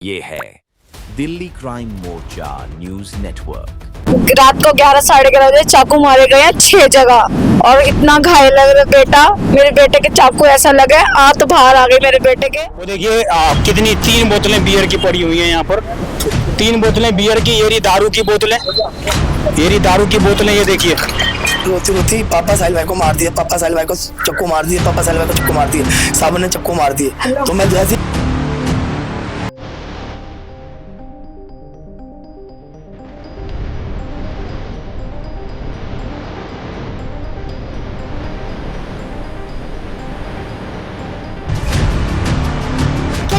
ये है दिल्ली क्राइम मोर्चा news network. रात को 11 साढ़े 11 बजे चाकू मारे गए हैं 6 जगह और इतना घायल लग रहा बेटा। मेरे बेटे के चाकू ऐसा लगे आंत बाहर आ गई मेरे बेटे के। वो देखिए कितनी 3 बोतलें बियर की पड़ी हुई हैं यहाँ पर। 3 बोतलें बियर की, ये रही दारू की बोतलें, ये रही दारू की बोतलें। ये देखिए रोती रोती पापा साहिल भाई को मार दिया, पापा साहिल भाई को चक्कू मार दिया, पापा साहिल भाई को चक्कू मार दिया, सावन ने चक्कू मार दिए। तो मैं जैसे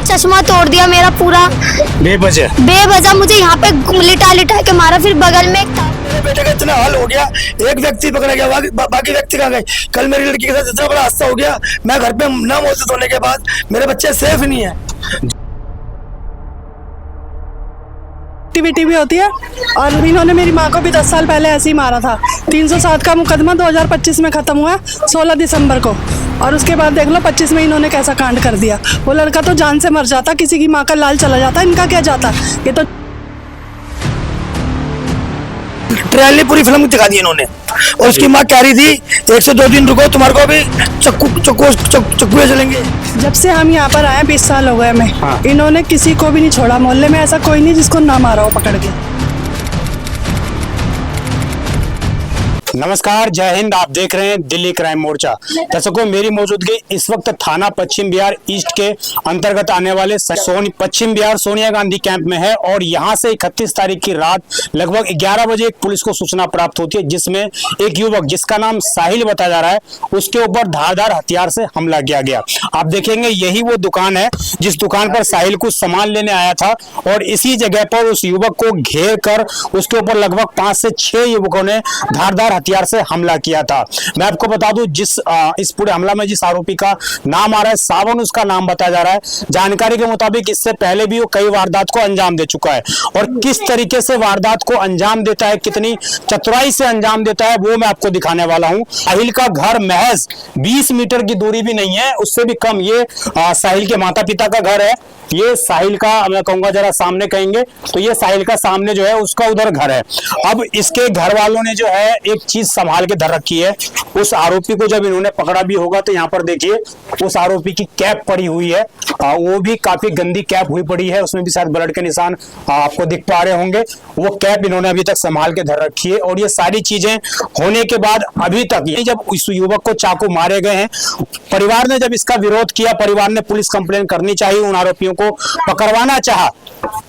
चश्मा तोड़ दिया मेरा पूरा बेवजह मुझे यहाँ पे लिटा लिटा के मारा। फिर बगल में एक था। मेरे बेटे का इतना हाल हो गया, एक व्यक्ति पकड़ा गया, बाकी व्यक्ति कहाँ गए। कल मेरी लड़की के साथ इतना बड़ा हादसा हो गया, मैं घर पे ना मौजूद होने के बाद मेरे बच्चे सेफ नहीं है। एक्टिविटी भी होती है और इन्होंने मेरी माँ को भी 10 साल पहले ऐसे ही मारा था। 307 का मुकदमा 2025 में खत्म हुआ 16 दिसंबर को, और उसके बाद देख लो 25 में इन्होंने कैसा कांड कर दिया। वो लड़का तो जान से मर जाता, किसी की माँ का लाल चला जाता, इनका क्या जाता। ये तो ट्रेलर पूरी फिल्म दिखा दी इन्होंने, और उसकी माँ कह रही थी 1 से 2 दिन रुको, तुम्हारे को भी चक्कुए चलेंगे। जब से हम यहाँ पर आए 20 साल हो गए हमें। इन्होंने किसी को भी नहीं छोड़ा, मोहल्ले में ऐसा कोई नहीं जिसको ना मारा हो पकड़ के। नमस्कार, जय हिंद। आप देख रहे हैं दिल्ली क्राइम मोर्चा। दर्शकों, मेरी मौजूदगी इस वक्त थाना पश्चिम बिहार ईस्ट के अंतर्गत आने वाले पश्चिम बिहार सोनिया गांधी कैंप में है। और यहां से 31 तारीख की रात लगभग 11 बजे एक पुलिस को सूचना प्राप्त होती है, जिसमें एक युवक जिसका नाम साहिल बताया जा रहा है, उसके ऊपर धारदार हथियार से हमला किया गया। आप देखेंगे यही वो दुकान है जिस दुकान पर साहिल कुछ सामान लेने आया था, और इसी जगह पर उस युवक को घेर कर उसके ऊपर लगभग 5 से 6 युवकों ने धारदार हथियार से हमला किया था। मैं आपको बता दूं, इस पूरे हमला में जिस आरोपी का नाम आ रहा है, सावन उसका नाम बताया जा रहा है। जानकारी के मुताबिक इससे पहले भी वो कई वारदात को अंजाम दे चुका है, और किस तरीके से वारदात को अंजाम देता है, कितनी चतुराई से अंजाम देता है, वो मैं आपको दिखाने वाला हूं। साहिल का घर महज 20 मीटर की दूरी भी नहीं है, उससे भी कम। ये साहिल के माता पिता का घर है। ये साहिल का, मैं कहूंगा जरा सामने कहेंगे तो ये साहिल का सामने जो है उसका उधर घर है। अब इसके घर वालों ने जो है एक चीज संभाल के धर रखी है। उस आरोपी को जब इन्होंने पकड़ा भी होगा तो यहाँ पर देखिए उस आरोपी की कैप पड़ी हुई है, वो भी काफी गंदी कैप हुई पड़ी है, उसमें भी शायद ब्लड के निशान आपको दिख पा रहे होंगे। वो कैप इन्होंने अभी तक संभाल के धर रखी है। और ये सारी चीजें होने के बाद अभी तक जब इस युवक को चाकू मारे गए हैं, परिवार ने जब इसका विरोध किया, परिवार ने पुलिस कंप्लेन करनी चाहिए, उन आरोपियों को पकड़वाना चाहा,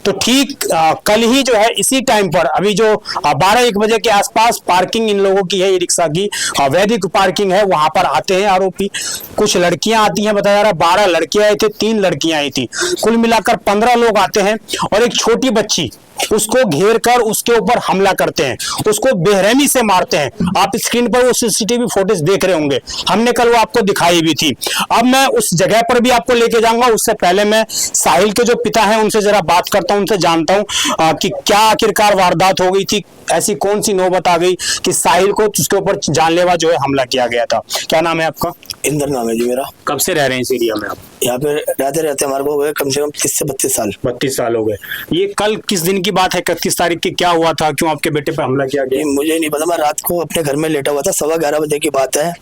तो ठीक कल ही जो है इसी टाइम पर अभी जो 12-1 बजे के आसपास पार्किंग इन लोगों की है, ई रिक्शा की वैदिक पार्किंग है, वहां पर आते हैं आरोपी। कुछ लड़कियां आती हैं, बताया जा रहा है 12 लड़कियां आई थी, 3 लड़कियां आई थी, कुल मिलाकर 15 लोग आते हैं। और एक छोटी बच्ची उसको घेर कर उसके ऊपर हमला करते हैं, उसको बेरहमी से मारते हैं। आप स्क्रीन पर वो सीसीटीवी फुटेज देख रहे होंगे, हमने कल वो आपको दिखाई भी थी। अब मैं उस जगह पर भी आपको लेके जाऊंगा, उससे पहले मैं साहिल के जो पिता हैं उनसे जरा बात करता हूं, उनसे जानता हूं कि क्या आखिरकार वारदात हो गई थी, ऐसी कौन सी नौबत आ गई कि साहिल को उसके ऊपर जानलेवा जो है हमला किया गया था। क्या नाम है आपका? इंदर नाम है जी मेरा। कब से रह रहे हैं इस एरिया में आप? यहाँ पे रहते हमारे को हो गए कम से कम 30 से 32 साल। 32 साल हो गए। ये कल किस दिन की बात है, 31 तारीख की? क्या हुआ था, क्यों आपके बेटे पे हमला किया गया? मुझे नहीं पता, मैं रात को अपने घर में लेटा हुआ था, 11:15 बजे की बात है।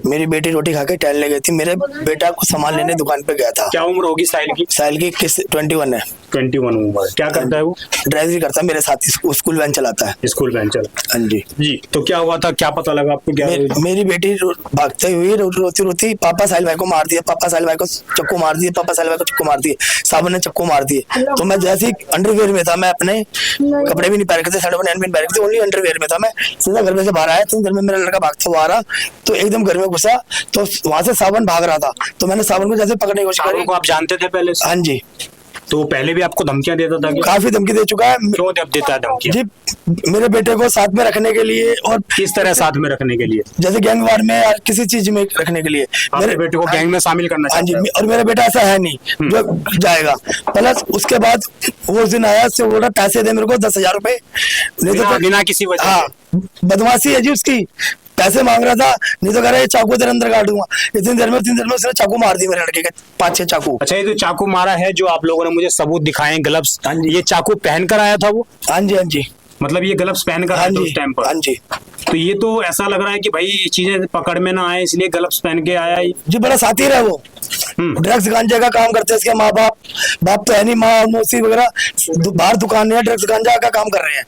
मेरी बेटी रोटी खा के टहलने गई थी, मेरे बेटा को सामान लेने दुकान पे गया था। क्या उम्र होगी साहिल की? साहिल की 21 है। 21 उम्र। क्या करता है वो? ड्राइवरी करता है, मेरे साथ स्कूल वैन चलाता है। स्कूल वैन चला? हाँ जी। जी, तो क्या हुआ था, क्या पता लगा आपको? क्या मेरी बेटी भागते हुई रोती रोती पापा साहिल भाई को मार दिया, पापा साहिल भाई को चक्कू मार दिए, पापा साहिल भाई को चक्कू मार दिए, सावन ने चक्कू मार दिए। तो मैं जैसे ही अंडरवेयर में था, मैं अपने कपड़े भी नहीं पहन रखे थे, शर्ट नहीं पहन रखे थे, ओनली अंडरवेयर में था। मैं सीधा घर में से बाहर आया, तो घर में मेरा लड़का भागता हुआ आ रहा, तो एकदम घर में घुसा, तो वहां से सावन भाग रहा था, तो मैंने सावन को जैसे पकड़ने की कोशिश करी। आप जानते थे पहले से? हाँ जी। तो पहले भी आपको धमकियां देता था? काफी धमकी दे चुका है। क्यों देता है धमकियां? जी, मेरे बेटे को साथ में रखने के लिए। और किस तरह साथ में रखने के लिए? जैसे गैंग वार में या किसी चीज में रखने के लिए। मेरे बेटे को गैंग में शामिल करना चाहिए। हाँ जी, और मेरा बेटा ऐसा है नहीं जो जाएगा। प्लस उसके बाद वो उस दिन आया, से बोला पैसे दे मेरे को 10,000 रुपए, नहीं तो बिना किसी वजह। हाँ, बदमाशी है जी उसकी। पैसे मांग रहा था, नहीं तो कह रहा है चाकू तेरे अंदर काटूंगा। इतनी देर में उसने चाकू मार दी मेरे लड़के के, 5-6 चाकू। अच्छा, ये जो चाकू मारा है, जो आप लोगों ने मुझे सबूत दिखाए, ग्लव्स, ये चाकू पहन कर आया था वो? हाँ जी, हाँ जी, मतलब ये ग्लव्स पहन कर आया था उस टाइम पर? हाँ जी। तो ये तो ऐसा लग रहा है कि भाई ये चीजें पकड़ में ना आए, इसलिए ग्लव्स पहन के आया ही। जी, बड़ा साथी है वो। ड्रग्स गांजा का काम करते हैं इसके माँ बाप तो है नहीं, माँ मौसी वगैरह बाहर दुकान है, ड्रग्स गांजा का काम कर रहे हैं।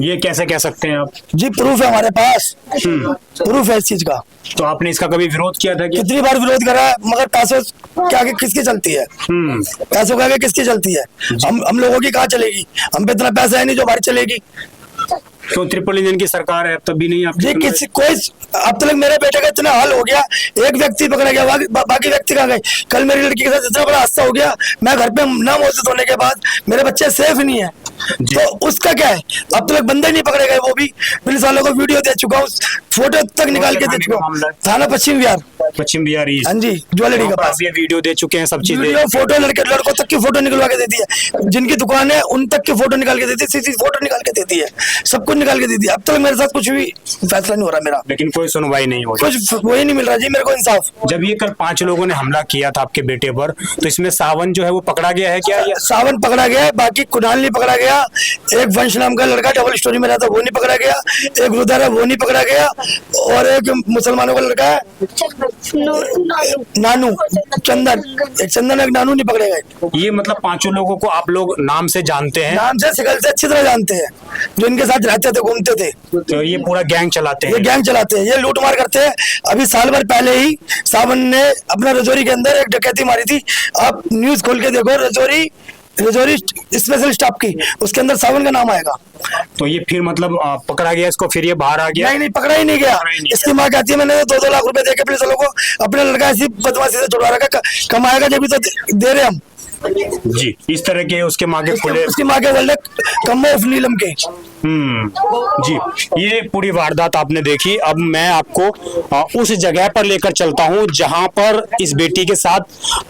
ये कैसे कह सकते हैं आप? जी, प्रूफ है हमारे पास, प्रूफ है इस चीज का। तो आपने इसका कभी विरोध किया था कि? कितनी बार विरोध करा है, मगर पैसों के आगे किसकी चलती है? पैसों के आगे किसकी चलती है? हम लोगों की कहाँ चलेगी? हम पे इतना पैसा है नहीं जो हमारी चलेगी। तो ट्रिपल इंजन की सरकार है, अब तब भी नहीं आप? जी, किसी कोई अब तक मेरे बेटे का इतना हाल हो गया, एक व्यक्ति पकड़ा गया, बाकी व्यक्ति कहाँ गए? कल मेरी लड़की के साथ इतना बड़ा हादसा हो गया, मैं घर पे ना मौजूद होने के बाद मेरे बच्चे सेफ नहीं है, तो उसका क्या है? अब तक बंदे नहीं पकड़े गए, वो भी पुलिस वालों को वीडियो दे चुका हूँ, फोटो तक निकाल के दे चुका हूँ। थाना पश्चिम बिहार, पश्चिम बिहार ईस्ट। हाँ जी, ज्वेलरी का पास। ये वीडियो दे चुके हैं, सब चीजें, वीडियो, फोटो, लड़कों तक की फोटो निकलवा के देती है, जिनकी दुकान है उन तक की फोटो निकाल के देती है, सीधी फोटो निकाल के देती है, सब कुछ निकाल के देती है। अब तक मेरे साथ कुछ भी फैसला नहीं हो रहा मेरा, लेकिन कोई सुनवाई नहीं हो रही, कुछ वही नहीं मिल रहा जी मेरे को इंसाफ। जब ये कल 5 लोगों ने हमला किया था आपके बेटे पर, तो इसमें सावन जो है वो पकड़ा गया है क्या? सावन पकड़ा गया है, बाकी कुणाल नहीं पकड़ा गया, एक वंश नाम का लड़का डबल स्टोरी में रहता वो नहीं पकड़ा गया, एक रुदर है वो नहीं पकड़ा गया, और एक मुसलमानों का लड़का है नानू, चंदन, एक चंदन एक नानू नहीं पकड़े गए। ये मतलब 5 लोगों को आप लोग नाम से जानते हैं? नाम से, शिकल से अच्छी तरह जानते हैं, जो इनके साथ रहते थे, घूमते थे। तो ये पूरा गैंग चलाते हैं? ये गैंग चलाते हैं, ये लूट मार करते हैं। अभी साल भर पहले ही सावन ने अपना रजौरी के अंदर एक डकैती मारी थी, आप न्यूज खोल के देखो, रजौरी स्पेशल स्टाफ की, उसके अंदर सावन का नाम आएगा। तो ये फिर मतलब पकड़ा गया इसको, फिर ये बाहर आ गया? नहीं, पकड़ा ही नहीं गया। इसकी माँ कहती है मैंने 2-2 लाख रुपए देके पुलिस वालों को अपना लड़का ऐसी बदमाशी से छुड़वा रखा, कमाएगा जब भी तो दे रहे हम जी। इस तरह के उसके माँ के खुले, उसकी माँ के बोले कम्मो ऑफ नीलम के। जी, ये पूरी वारदात आपने देखी। अब मैं आपको उस जगह पर लेकर चलता हूं जहां पर इस बेटी के साथ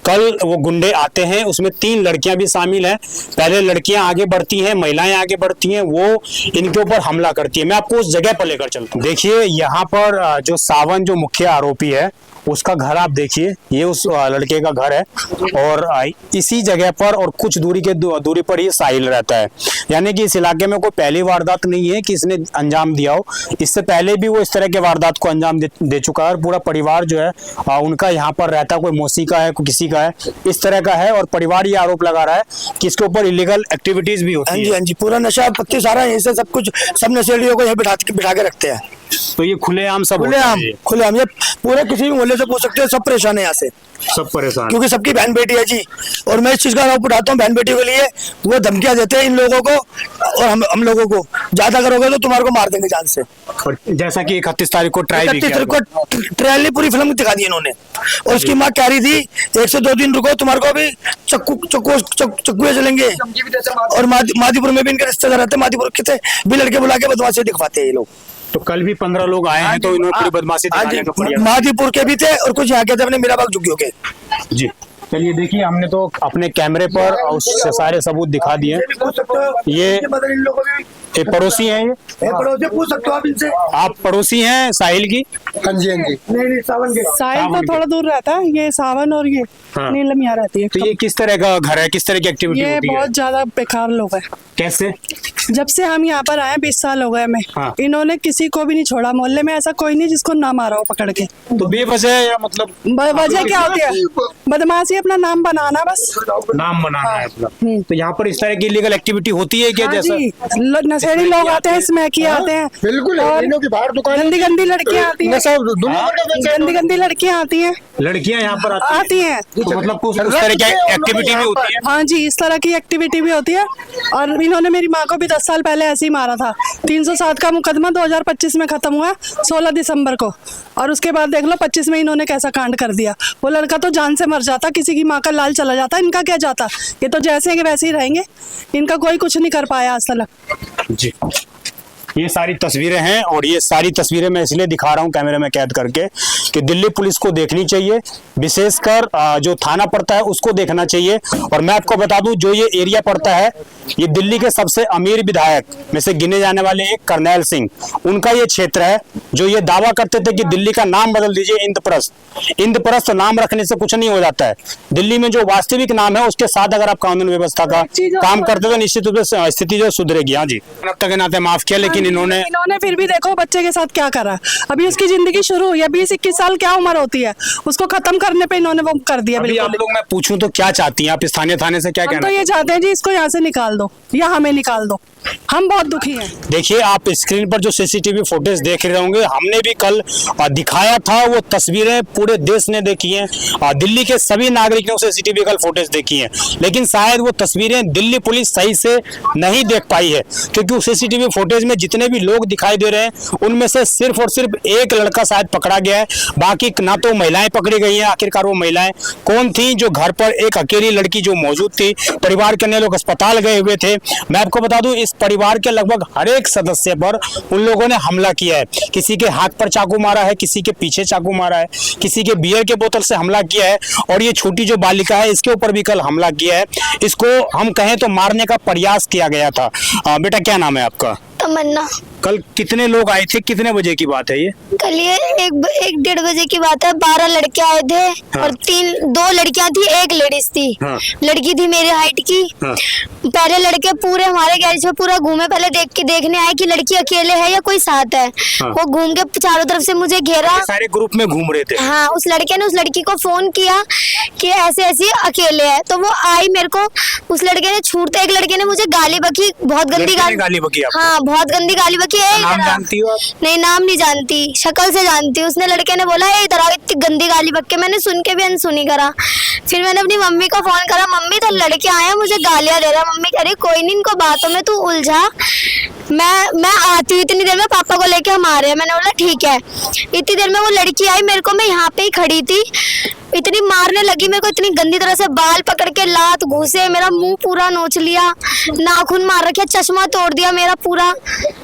कल वो गुंडे आते हैं, उसमें 3 लड़कियां भी शामिल हैं। पहले लड़कियां आगे बढ़ती हैं, महिलाएं आगे बढ़ती हैं, वो इनके ऊपर हमला करती है। मैं आपको उस जगह पर लेकर चलता हूं। देखिए, यहाँ पर जो सावन जो मुख्य आरोपी है, उसका घर आप देखिए, ये उस लड़के का घर है, और इसी जगह पर और कुछ दूरी पर ये साहिल रहता है। यानी कि इस इलाके में कोई पहली वारदात नहीं है कि इसने अंजाम दिया हो, इससे पहले भी वो इस तरह के वारदात को अंजाम दे चुका है। और पूरा परिवार जो है उनका यहाँ पर रहता है, कोई मौसी का है, कोई किसी का है, इस तरह का है। और परिवार ये आरोप लगा रहा है कि इसके ऊपर इलीगल एक्टिविटीज भी होती है। हाँ जी, पूरा नशा पत्ती सारा यहीं से सब कुछ, सब नशेड़ियों को यहीं बिठा के रखते हैं। तो ये खुलेआम सब खुलेआम ये पूरे किसी भी मोहल्ले से पूछ सकते हैं, सब परेशान है यहाँ से, सब परेशान, क्योंकि सबकी बहन बेटी है जी। और मैं इस चीज का आरोप उठाता हूँ, बहन बेटियों के लिए वो धमकियां देते हैं इन लोगों को, और हम लोगों को ज्यादा करोगे तो तुम्हारे को मार देंगे जान से। और जैसा कि 31 तारीख को ट्रायल ट्रायल पूरी फिल्म दिखा दी इन्होंने, और उसकी माँ कह रही थी 1 से 2 दिन रुको, तुम्हारे को भी चक्कुए चलेंगे। और मादीपुर में भी इनके रिश्तेदार रहते हैं, मादीपुर के भी लड़के बुला के बदमाशी दिखवाते हैं ये लोग। तो कल भी 15 लोग आए हैं, तो इन्होंने पूरी बदमाशी दिखाने का प्रयास। मादीपुर के भी थे और कुछ यहाँ के थे अपने मीराबाग झुग्गियों के। जी, चलिए देखिए, हमने तो अपने कैमरे पर सारे सबूत दिखा दिए। ये पड़ोसी हैं, ये पड़ोसी पूछ सकते हो आप इनसे। आप पड़ोसी हैं साहिल की? हाँ जी, हाँ जी। नहीं, सावन के। साहिल तो थोड़ा दूर रहता है, ये सावन और ये नीलम यहाँ रहती है। तो ये किस तरह का घर है, किस तरह की एक्टिविटी ये होती है? बहुत ज्यादा बेकार लोग हैं। कैसे? जब से हम यहाँ पर आए 20 साल हो गए हमें, हाँ। इन्होंने किसी को भी नहीं छोड़ा। मोहल्ले में ऐसा कोई नहीं जिसको ना मारा हो पकड़ के। तो बेवजह या मतलब वजह क्या होती है? बदमाशी, अपना नाम बनाना, बस नाम बनाना है अपना। तो यहाँ पर इस तरह की इलीगल एक्टिविटी होती है क्या? हाँ जैसा जी, नशेड़ी लोग आते हैं, स्मैकी आते हैं, बिल्कुल, और गंदी गंदी लड़कियाँ आती हैं, गंदी गंदी लड़कियाँ आती हैं, लड़कियाँ यहाँ पर आती हैं। तो मतलब उस तरह की एक्टिविटी भी होती है? हाँ जी, इस तरह की एक्टिविटी भी होती है। और इन्होंने मेरी माँ को भी 10 साल पहले ऐसे ही मारा था। 307 का मुकदमा 2025 में खत्म हुआ, 16 दिसंबर को। और उसके बाद देख लो 25 में इन्होंने कैसा कांड कर दिया। वो लड़का तो जान से मर जाता, किसी की माँ का लाल चला जाता, इनका क्या जाता? ये तो जैसे के वैसे ही रहेंगे, इनका कोई कुछ नहीं कर पाया आज तक। जी, ये सारी तस्वीरें हैं और ये सारी तस्वीरें मैं इसलिए दिखा रहा हूँ कैमरे में कैद करके कि दिल्ली पुलिस को देखनी चाहिए, विशेषकर जो थाना पड़ता है उसको देखना चाहिए। और मैं आपको बता दूं, जो ये एरिया पड़ता है ये दिल्ली के सबसे अमीर विधायक में से गिने जाने वाले एक करनैल सिंह, उनका ये क्षेत्र है, जो ये दावा करते थे कि दिल्ली का नाम बदल दीजिए इंद्रप्रस्थ। इंद्रप्रस्थ नाम रखने से कुछ नहीं हो जाता है। दिल्ली में जो वास्तविक नाम है उसके साथ अगर आप कानून व्यवस्था का काम करते तो निश्चित रूप से स्थिति जो सुधरेगी। हाँ जी, के नाते माफ किया, लेकिन इन्होंने फिर भी देखो बच्चे के साथ क्या करा। अभी उसकी जिंदगी शुरू हुई है, 20-21 साल क्या उम्र होती है, उसको खत्म करने पे इन्होंने वो कर दिया। अभी आप लोग, मैं पूछूं तो क्या चाहती हैं आप स्थानीय थाने से, क्या कहना? तो ये चाहते हैं जी इसको यहाँ से निकाल दो या हमें निकाल दो, हम बहुत दुखी हैं। देखिए, आप स्क्रीन पर जो सीसीटीवी फुटेज देख रहे होंगे, हमने भी कल दिखाया था, वो तस्वीरें पूरे देश ने देखी हैं, दिल्ली के सभी नागरिकों ने सीसीटीवी कल फुटेज देखी है, लेकिन शायद वो तस्वीरें दिल्ली पुलिस सही से नहीं देख पाई है, क्योंकि उस सीसीटीवी फुटेज में जितने भी लोग दिखाई दे रहे हैं उनमें से सिर्फ और सिर्फ एक लड़का शायद पकड़ा गया है, बाकी ना तो महिलाएं पकड़ी गई हैं। आखिरकार वो महिलाएं कौन थी जो घर पर एक अकेली लड़की जो मौजूद थी? परिवार के अन्य लोग अस्पताल गए हुए थे। मैं आपको बता दूं, इस परिवार के लगभग हर एक सदस्य पर उन लोगों ने हमला किया है। किसी के हाथ पर चाकू मारा है, किसी के पीछे चाकू मारा है, किसी के बियर के बोतल से हमला किया है, और ये छोटी जो बालिका है इसके ऊपर भी कल हमला किया है। इसको हम कहें तो मारने का प्रयास किया गया था। बेटा, क्या नाम है आपका? तमन्ना। कल कितने लोग आए थे, कितने बजे की बात है ये? कल ये 1-1:30 बजे की बात है। 12 लड़के आए थे। हाँ। और 2 लड़कियां थी, एक लेडीज थी। हाँ। लड़की थी मेरी हाइट की। हाँ। पहले लड़के पूरे हमारे गैरेज में पूरा घूमे, पहले देखने आए कि लड़की अकेले है या कोई साथ है। हाँ। वो घूम के चारों तरफ से मुझे घेरा। सारे ग्रुप में घूम रहे थे। हाँ, उस लड़के ने उस लड़की को फोन किया कि ऐसे ऐसे अकेले है, तो वो आई मेरे को। उस लड़के ने छूटते एक लड़के ने मुझे गाली बकी, बहुत गंदी गाली बकी आपको? हाँ, बहुत गंदी गाली बकी। नाम जानती हो आप? नहीं, नाम नहीं जानती, शक्ल से जानती। उसने लड़के ने बोला है इधर आओ, इतनी गंदी गाली बक के। मैंने सुन के भी अनसुनी करा। फिर मैंने अपनी मम्मी को फोन करा, मम्मी तो लड़के आए मुझे गालियां दे रहा। मम्मी कह रही कोई नहीं, इनको बातों में तू उलझा, मैं आती हूँ इतनी देर में, पापा को लेके हम आ रहे हैं। मैंने बोला ठीक है। इतनी देर में वो लड़की आई मेरे को, मैं यहाँ पे ही खड़ी थी, इतनी मारने लगी मेरे को, इतनी गंदी तरह से बाल पकड़ के लात घुसे, मेरा मुंह पूरा नोच लिया, नाखून मार रखे, चश्मा तोड़ दिया मेरा पूरा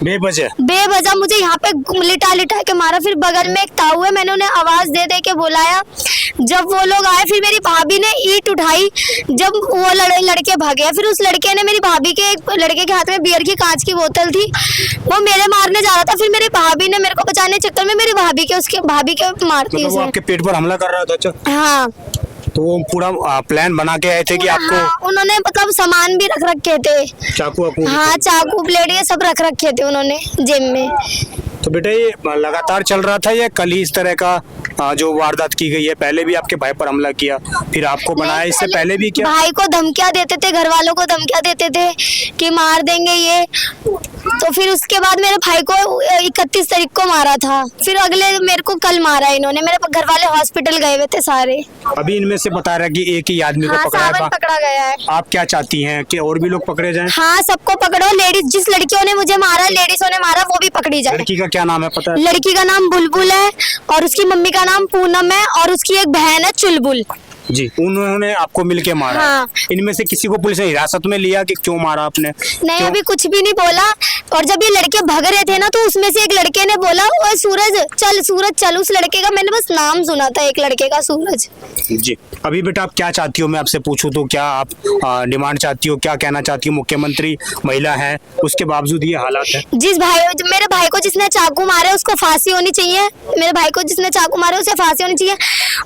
बेवजह मुझे यहाँ पे लिटा के मारा। फिर बगल में एक ताऊ है, मैंने उन्हें आवाज दे दे के बुलाया। जब वो लोग आए, फिर मेरी भाभी ने ईंट उठाई, जब वो लड़के भागे। फिर उस लड़के ने मेरी भाभी के, एक लड़के के हाथ में बियर की कांच की बोतल थी, वो मेरे मारने जा रहा था। फिर मेरी भाभी ने मेरे को बचाने के चक्कर में मेरी भाभी के मारती। वो आपके पेट पर हमला कर रहा था? अच्छा। हाँ, तो वो पूरा प्लान बना के आए थे कि आपको? हाँ, उन्होंने मतलब सामान भी रख रखे थे, चाकू वाकू? हाँ, चाकू ब्लेड ये सब रख रखे थे उन्होंने जेब में। तो बेटा, ये लगातार चल रहा था या कल ही इस तरह का जो वारदात की गई है? पहले भी आपके भाई पर हमला किया, फिर आपको बनाया, इससे पहले भी क्या? भाई को धमकियां देते थे, घर वालों को धमकियां देते थे कि मार देंगे ये। तो फिर उसके बाद मेरे भाई को 31 तारीख को मारा था। फिर अगले मेरे को कल मारा इन्होंने। मेरे घर वाले हॉस्पिटल गए हुए थे सारे। अभी इनमें से बता रहा है कि एक ही आदमी को पकड़ा गया है। आप क्या चाहती हैं कि और भी लोग पकड़े जाएं? हाँ, सबको पकड़ो। लेडीज, जिस लड़कियों ने मुझे मारा, लेडीजों ने मारा, वो भी पकड़ी जाए। लड़की का क्या नाम है पता है? लड़की का नाम बुलबुल है और उसकी मम्मी का नाम पूनम है और उसकी एक बहन है चुलबुल। जी, उन्होंने आपको मिलके मारा? हाँ। इनमें से किसी को पुलिस ने हिरासत में लिया कि क्यों मारा आपने? नहीं, अभी कुछ भी नहीं बोला। और जब ये लड़के भाग रहे थे ना, तो उसमें से एक लड़के ने बोला ओए सूरज चल। उस लड़के का मैंने बस नाम सुना था, एक लड़के का, सूरज। जी, अभी बेटा आप क्या चाहती हो? मैं आपसे पूछूं तो क्या आप डिमांड चाहती हो, क्या कहना चाहती हो? मुख्यमंत्री महिला है, उसके बावजूद ये हालात है। मेरे भाई को जिसने चाकू मारे उसको फांसी होनी चाहिए। मेरे भाई को जिसने चाकू मारे उसे फांसी होनी चाहिए।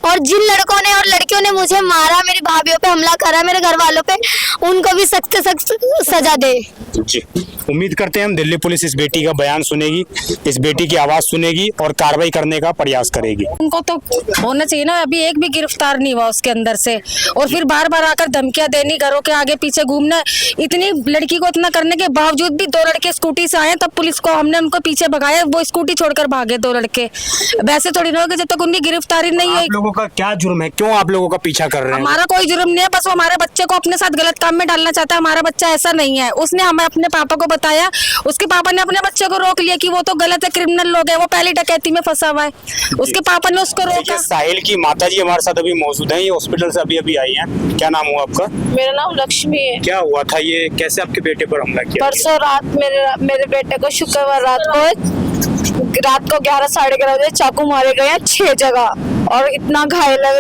और जिन लड़कों ने और लड़कियों ने मुझे मारा, मेरी भाभीियों पे हमला करा, मेरे घर वालों पे, उनको भी सख्त से सख्त सजा दे। जी, उम्मीद करते हैं हम दिल्ली पुलिस इस बेटी का बयान सुनेगी, इस बेटी की आवाज सुनेगी और कार्रवाई करने का प्रयास करेगी। उनको तो होना चाहिए ना, अभी एक भी गिरफ्तार नहीं हुआ उसके अंदर से। और फिर बार बार आकर धमकियां देनी, घरों के आगे पीछे घूमना। इतनी लड़की को इतना करने के बावजूद भी 2 लड़के स्कूटी से आए, तब पुलिस को हमने उनको पीछे भगाया, वो स्कूटी छोड़कर भागे 2 लड़के। वैसे थोड़ी ना होगा जब तक उनकी गिरफ्तारी नहीं हुई। आप लोगों का क्या जुर्म है, क्यों आप लोगों का पीछा कर रहे हैं? हमारा कोई जुर्म नहीं है, बस वो हमारे बच्चे को अपने साथ गलत काम में डालना चाहता है। हमारा बच्चा ऐसा नहीं है। उसने हमें अपने पापा को बताया, उसके पापा ने अपने बच्चे को रोक लिया कि वो तो गलत है, क्रिमिनल लोग है, वो पहली डकैती में फंसा हुआ है। उसके पापा ने उसको रोका। देखिए, साहिल की माताजी हमारे साथ अभी मौजूद हैं, ये हॉस्पिटल से अभी आई हैं। क्या नाम हुआ आपका? मेरा नाम लक्ष्मी है। क्या हुआ था, ये कैसे आपके बेटे पर हमला किया? परसों रात मेरे बेटे को शुक्रवार रात को 11 साढ़े 11 बजे चाकू मारे गए हैं 6 जगह, और इतना घायल है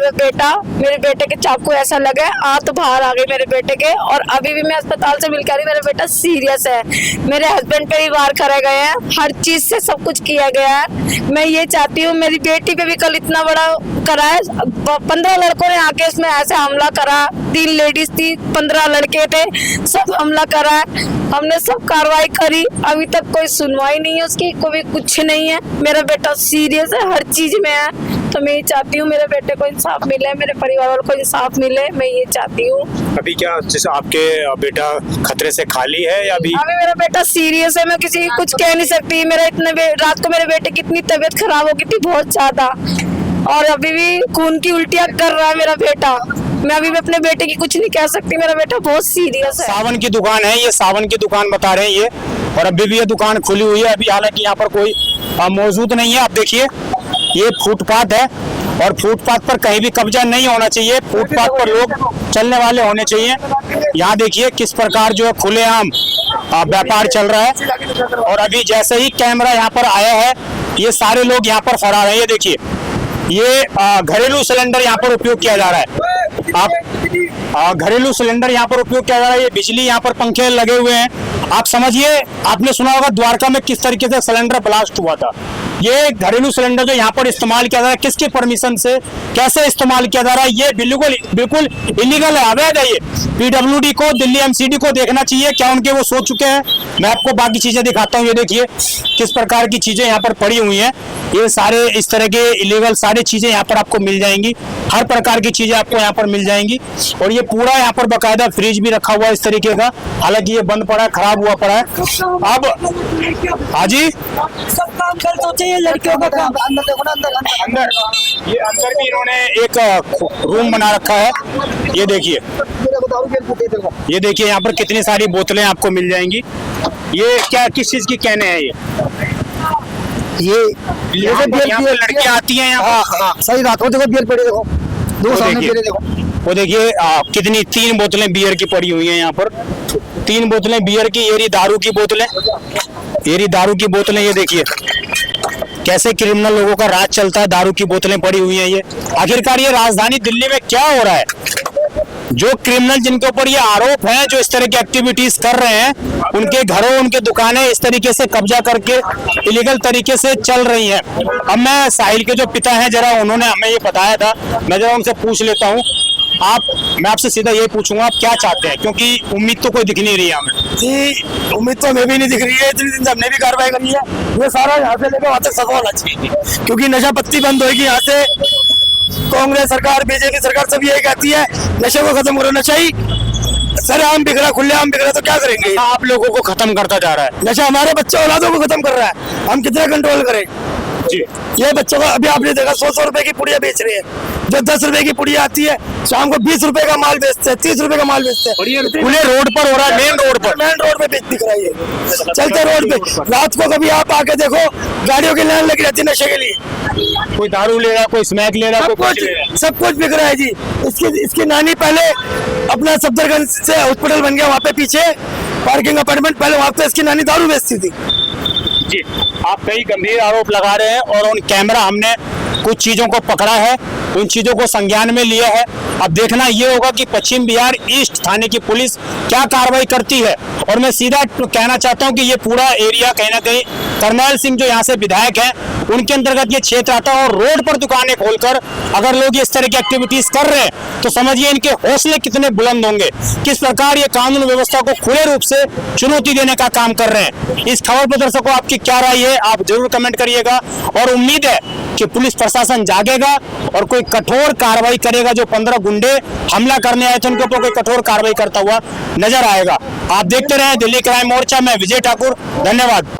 मेरे बेटे के चाकू ऐसा लगे आंत बाहर आ गई मेरे बेटे के, और अभी भी मैं अस्पताल से मिलकर आई, मेरा बेटा सीरियस है। मेरे हस्बैंड पे भी वार करे गए हैं, हर चीज से सब कुछ किया गया है। मैं ये चाहती हूँ, मेरी बेटी पे भी कल इतना बड़ा करा है, 15 लड़कों ने आके इसमें ऐसे हमला करा, 3 लेडीज थी, 15 लड़के थे, सब हमला करा है। हमने सब कार्रवाई करी, अभी तक कोई सुनवाई नहीं है उसकी, कोई कुछ नहीं है। मेरा बेटा सीरियस है, हर चीज में है, तो मैं ये चाहती हूँ मेरे बेटे को इंसाफ मिले, मेरे परिवार वालों को इंसाफ मिले, मैं ये चाहती हूँ। अभी क्या जैसे आपके बेटा खतरे से खाली है या अभी मेरा बेटा सीरियस है, मैं किसी कुछ कह नहीं सकती। मेरा रात को मेरे बेटे की इतनी तबीयत खराब हो गई थी बहुत ज्यादा, और अभी भी खून की उल्टियाँ कर रहा है मेरा बेटा। मैं अभी भी अपने बेटे की कुछ नहीं कह सकती, मेरा बेटा बहुत सीरियस है। सावन की दुकान है, ये सावन की दुकान बता रहे हैं ये, और अभी भी ये दुकान खुली हुई है। अभी हालांकि यहाँ पर कोई मौजूद नहीं है। आप देखिए, ये फुटपाथ है, और फुटपाथ पर कहीं भी कब्जा नहीं होना चाहिए, फुटपाथ पर लोग चलने वाले होने चाहिए। यहाँ देखिए किस प्रकार जो है खुलेआम व्यापार चल रहा है, और अभी जैसे ही कैमरा यहाँ पर आया है, ये सारे लोग यहाँ पर फरार हैं। ये देखिए, ये घरेलू सिलेंडर यहाँ पर उपयोग किया जा रहा है। आप घरेलू सिलेंडर यहाँ पर उपयोग किया जा रहा है, ये बिजली यहाँ पर पंखे लगे हुए हैं। आप समझिए, आपने सुना होगा द्वारका में किस तरीके से सिलेंडर ब्लास्ट हुआ था। ये घरेलू सिलेंडर जो यहाँ पर इस्तेमाल किया जा रहा है, किसके परमिशन से कैसे इस्तेमाल किया जा रहा है, ये बिल्कुल इलीगल है, अवैध है। ये पीडब्ल्यूडी को, दिल्ली एमसीडी को देखना चाहिए, क्या उनके वो सो चुके हैं। मैं आपको बाकी चीजें दिखाता हूँ। ये देखिए किस प्रकार की चीजें यहाँ पर पड़ी हुई हैं, ये सारे इस तरह के इलीगल सारी चीजें यहाँ पर आपको मिल जाएंगी, हर प्रकार की चीजें आपको यहाँ पर मिल जाएंगी। और ये पूरा यहाँ पर बाकायदा फ्रिज भी रखा हुआ है इस तरीके का, हालांकि ये बंद पड़ा है, खराब हुआ पड़ा है। अब हाजी सब काम गलत होते हैं, लड़कियों का काम अंदर देखो ना, अंदर ये अंदर भी इन्होंने एक रूम बना रखा है। ये देखिए, ये देखिए यहाँ पर कितनी सारी बोतलें आपको मिल जाएंगी। ये क्या किस चीज की कहने हैं ये लड़कियां आती हैं यहाँ? हाँ सही बात। वो देखो बियर पड़ी, देखो दो सामने बियर देखो, वो देखिए कितनी 3 बोतलें बियर की पड़ी हुई हैं यहाँ पर, 3 बोतलें बियर की। ये रही दारू की बोतलें, ये रही दारू की बोतलें। ये देखिए कैसे क्रिमिनल लोगों का राज चलता है, दारू की बोतलें पड़ी हुई हैं। ये आखिरकार ये राजधानी दिल्ली में क्या हो रहा है? जो क्रिमिनल जिनके ऊपर ये आरोप है, जो इस तरह की एक्टिविटीज कर रहे हैं, उनके घरों, उनके दुकानें इस तरीके से कब्जा करके इलीगल तरीके से चल रही हैं। अब मैं साहिल के जो पिता हैं, जरा उन्होंने हमें ये बताया था, मैं जरा उनसे पूछ लेता हूँ। मैं आपसे सीधा ये पूछूंगा, आप क्या चाहते हैं, क्योंकि उम्मीद तो कोई दिख नहीं रही है हमें। जी, उम्मीद तो हमें भी नहीं दिख रही है, इतनी दिन से हमने भी कार्रवाई करी है। ये सारा यहाँ से लेकर वहाँ तक सफा होना चाहिए, क्योंकि नशा पत्ती बंद होगी यहाँ से। कांग्रेस सरकार, बीजेपी सरकार सब यही कहती है नशे को खत्म करो। नशा ही सर आम बिक रहा, खुले आम बिक रहा, तो क्या करेंगे? आप लोगों को खत्म करता जा रहा है नशा, हमारे बच्चे औलादों को खत्म कर रहा है। हम कितना कंट्रोल करें जी? ये बच्चों को अभी आपने देखा 100 रुपए की पुड़िया बेच रहे हैं। जो 10 रुपए की पुड़िया आती है, शाम को 20 रुपए का माल बेचते हैं, 30 रुपए का माल बेचते हैं। खुले रोड पर हो रहा है, मेन रोड पे दिख रहा है, चलते रोड पे। रात को कभी आप आके देखो, गाड़ियों की लाइन लगी रहती है नशे के लिए। कोई दारू ले रहा, कोई स्मैक ले रहा, कोई सब कुछ बिक रहा है जी। इसकी नानी पहले अपना सफदरगंज से हॉस्पिटल बन गया, वहाँ पे पीछे पार्किंग अपार्टमेंट, पहले वहाँ पे इसकी नानी दारू बेचती थी जी। आप कई गंभीर आरोप लगा रहे हैं, और उन कैमरा हमने कुछ चीजों को पकड़ा है, उन चीजों को संज्ञान में लिया है। अब देखना ये होगा कि पश्चिम बिहार ईस्ट थाने की पुलिस क्या कार्रवाई करती है। और मैं सीधा कहना चाहता हूं कि ये पूरा एरिया कहीं ना कहीं करनैल सिंह जो यहाँ से विधायक हैं, उनके अंतर्गत ये क्षेत्र आता है। और रोड पर दुकानें खोलकर अगर लोग इस तरह की एक्टिविटीज कर रहे हैं, तो समझिए इनके हौसले कितने बुलंद होंगे, किस प्रकार ये कानून व्यवस्था को खुले रूप से चुनौती देने का काम कर रहे हैं। इस खबर पर दर्शकों आपकी क्या राय है, आप जरूर कमेंट करिएगा। और उम्मीद है कि पुलिस प्रशासन जागेगा और कोई कठोर कार्रवाई करेगा। जो 15 गुंडे हमला करने आए थे, उनके ऊपर कोई कठोर कार्रवाई करता हुआ नजर आएगा। आप देखते रहे दिल्ली क्राइम मोर्चा में विजय ठाकुर, धन्यवाद।